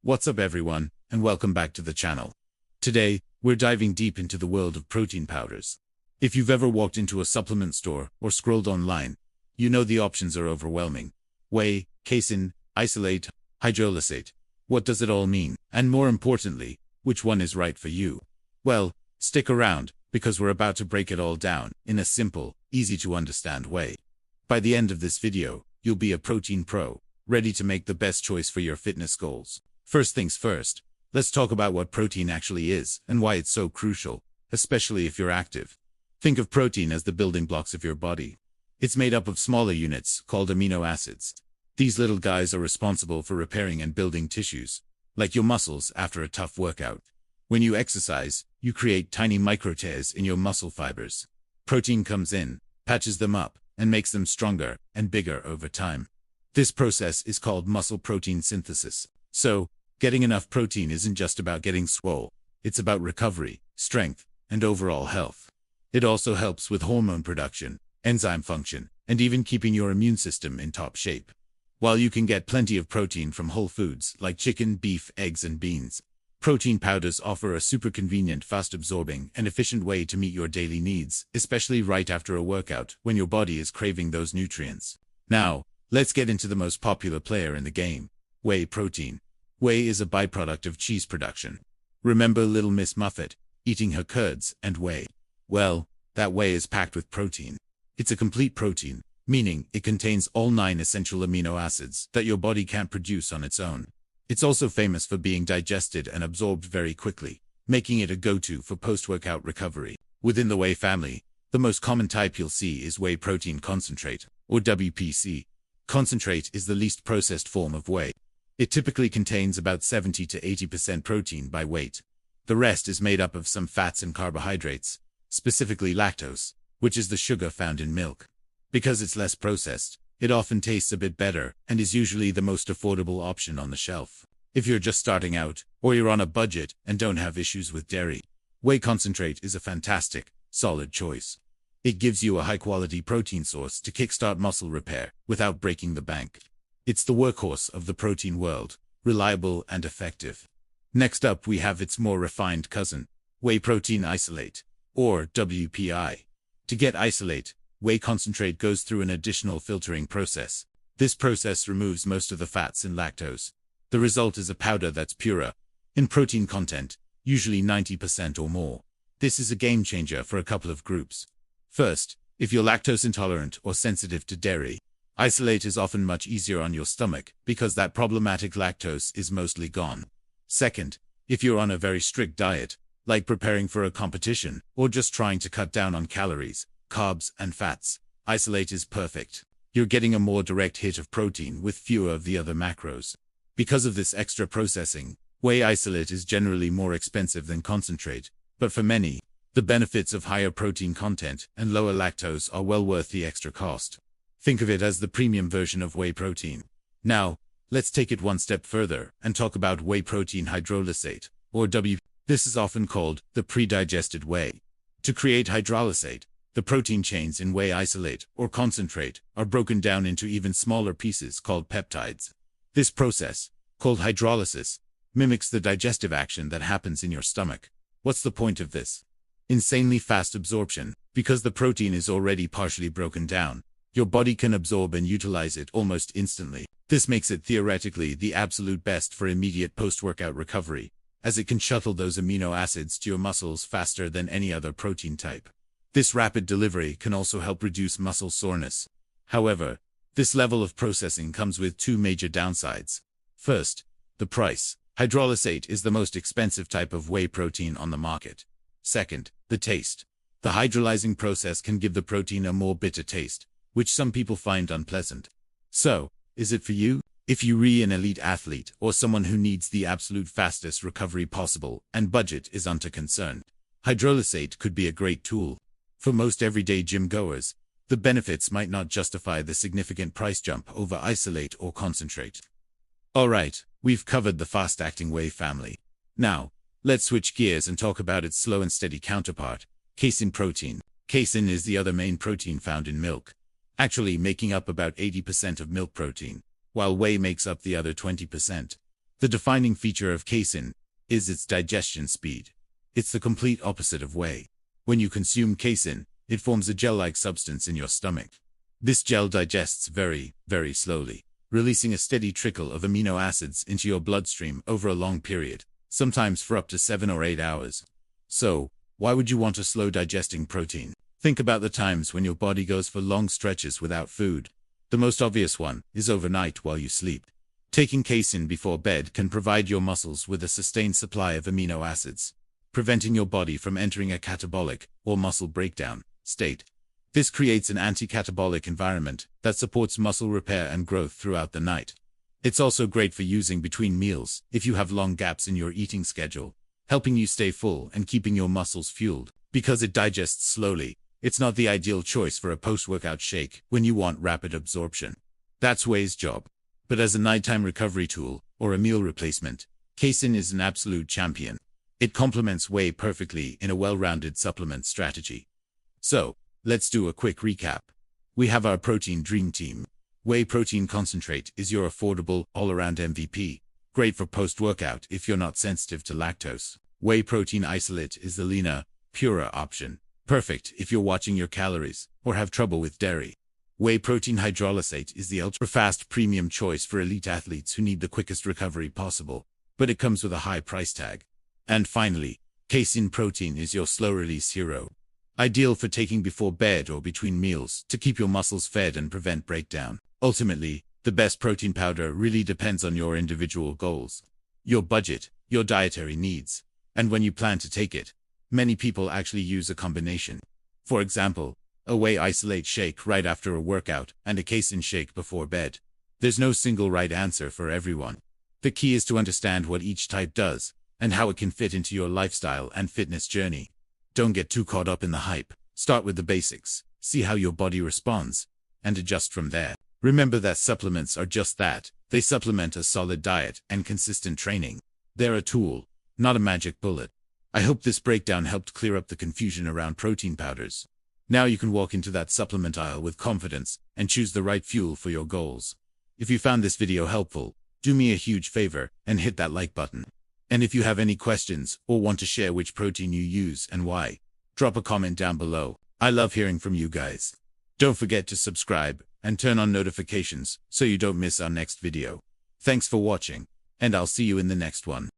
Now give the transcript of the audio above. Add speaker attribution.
Speaker 1: What's up everyone, and welcome back to the channel. Today, we're diving deep into the world of protein powders. If you've ever walked into a supplement store or scrolled online, you know the options are overwhelming. Whey, casein, isolate, hydrolysate. What does it all mean? And more importantly, which one is right for you? Well, stick around, because we're about to break it all down in a simple, easy to understand way. By the end of this video, you'll be a protein pro, ready to make the best choice for your fitness goals. First things first, let's talk about what protein actually is and why it's so crucial, especially if you're active. Think of protein as the building blocks of your body. It's made up of smaller units called amino acids. These little guys are responsible for repairing and building tissues, like your muscles after a tough workout. When you exercise, you create tiny micro tears in your muscle fibers. Protein comes in, patches them up, and makes them stronger and bigger over time. This process is called muscle protein synthesis. So, getting enough protein isn't just about getting swole, it's about recovery, strength, and overall health. It also helps with hormone production, enzyme function, and even keeping your immune system in top shape. While you can get plenty of protein from whole foods like chicken, beef, eggs, and beans, protein powders offer a super convenient, fast-absorbing, and efficient way to meet your daily needs, especially right after a workout when your body is craving those nutrients. Now, let's get into the most popular player in the game, whey protein. Whey is a byproduct of cheese production. Remember Little Miss Muffet, eating her curds and whey? Well, that whey is packed with protein. It's a complete protein, meaning it contains all 9 essential amino acids that your body can't produce on its own. It's also famous for being digested and absorbed very quickly, making it a go-to for post-workout recovery. Within the whey family, the most common type you'll see is whey protein concentrate, or WPC. Concentrate is the least processed form of whey. It typically contains about 70 to 80% protein by weight. The rest is made up of some fats and carbohydrates, specifically lactose, which is the sugar found in milk. Because it's less processed, it often tastes a bit better and is usually the most affordable option on the shelf. If you're just starting out, or you're on a budget and don't have issues with dairy, whey concentrate is a fantastic, solid choice. It gives you a high-quality protein source to kickstart muscle repair without breaking the bank. It's the workhorse of the protein world, reliable and effective. Next up we have its more refined cousin, whey protein isolate, or WPI. To get isolate, whey concentrate goes through an additional filtering process. This process removes most of the fats and lactose. The result is a powder that's purer in protein content, usually 90% or more. This is a game changer for a couple of groups. First, if you're lactose intolerant or sensitive to dairy, isolate is often much easier on your stomach because that problematic lactose is mostly gone. Second, if you're on a very strict diet, like preparing for a competition or just trying to cut down on calories, carbs, and fats, isolate is perfect. You're getting a more direct hit of protein with fewer of the other macros. Because of this extra processing, whey isolate is generally more expensive than concentrate, but for many, the benefits of higher protein content and lower lactose are well worth the extra cost. Think of it as the premium version of whey protein. Now, let's take it one step further and talk about whey protein hydrolysate, or W. This is often called the pre-digested whey. To create hydrolysate, the protein chains in whey isolate or concentrate are broken down into even smaller pieces called peptides. This process, called hydrolysis, mimics the digestive action that happens in your stomach. What's the point of this? Insanely fast absorption. Because the protein is already partially broken down, your body can absorb and utilize it almost instantly. This makes it theoretically the absolute best for immediate post-workout recovery, as it can shuttle those amino acids to your muscles faster than any other protein type. This rapid delivery can also help reduce muscle soreness. However, this level of processing comes with 2 major downsides. First, the price. Hydrolysate is the most expensive type of whey protein on the market. Second, the taste. The hydrolyzing process can give the protein a more bitter taste, which some people find unpleasant. So, is it for you? If you're an elite athlete or someone who needs the absolute fastest recovery possible and budget is under concern, hydrolysate could be a great tool. For most everyday gym goers, the benefits might not justify the significant price jump over isolate or concentrate. Alright, we've covered the fast-acting whey family. Now, let's switch gears and talk about its slow and steady counterpart, casein protein. Casein is the other main protein found in milk, actually making up about 80% of milk protein, while whey makes up the other 20%. The defining feature of casein is its digestion speed. It's the complete opposite of whey. When you consume casein, it forms a gel-like substance in your stomach. This gel digests very, very slowly, releasing a steady trickle of amino acids into your bloodstream over a long period, sometimes for up to 7 or 8 hours. So, why would you want a slow digesting protein? Think about the times when your body goes for long stretches without food. The most obvious one is overnight while you sleep. Taking casein before bed can provide your muscles with a sustained supply of amino acids, preventing your body from entering a catabolic, or muscle breakdown, state. This creates an anti-catabolic environment that supports muscle repair and growth throughout the night. It's also great for using between meals if you have long gaps in your eating schedule, helping you stay full and keeping your muscles fueled. Because it digests slowly, it's not the ideal choice for a post-workout shake when you want rapid absorption. That's Whey's job. But as a nighttime recovery tool, or a meal replacement, casein is an absolute champion. It complements Whey perfectly in a well-rounded supplement strategy. So, let's do a quick recap. We have our protein dream team. Whey protein concentrate is your affordable, all-around MVP. Great for post-workout if you're not sensitive to lactose. Whey protein isolate is the leaner, purer option. Perfect if you're watching your calories or have trouble with dairy. Whey protein hydrolysate is the ultra-fast premium choice for elite athletes who need the quickest recovery possible, but it comes with a high price tag. And finally, casein protein is your slow-release hero. Ideal for taking before bed or between meals to keep your muscles fed and prevent breakdown. Ultimately, the best protein powder really depends on your individual goals, your budget, your dietary needs, and when you plan to take it. Many people actually use a combination. For example, a Whey isolate shake right after a workout and a casein shake before bed. There's no single right answer for everyone. The key is to understand what each type does and how it can fit into your lifestyle and fitness journey. Don't get too caught up in the hype. Start with the basics, see how your body responds, and adjust from there. Remember that supplements are just that. They supplement a solid diet and consistent training. They're a tool, not a magic bullet. I hope this breakdown helped clear up the confusion around protein powders. Now you can walk into that supplement aisle with confidence and choose the right fuel for your goals. If you found this video helpful, do me a huge favor and hit that like button. And if you have any questions or want to share which protein you use and why, drop a comment down below. I love hearing from you guys. Don't forget to subscribe and turn on notifications so you don't miss our next video. Thanks for watching, and I'll see you in the next one.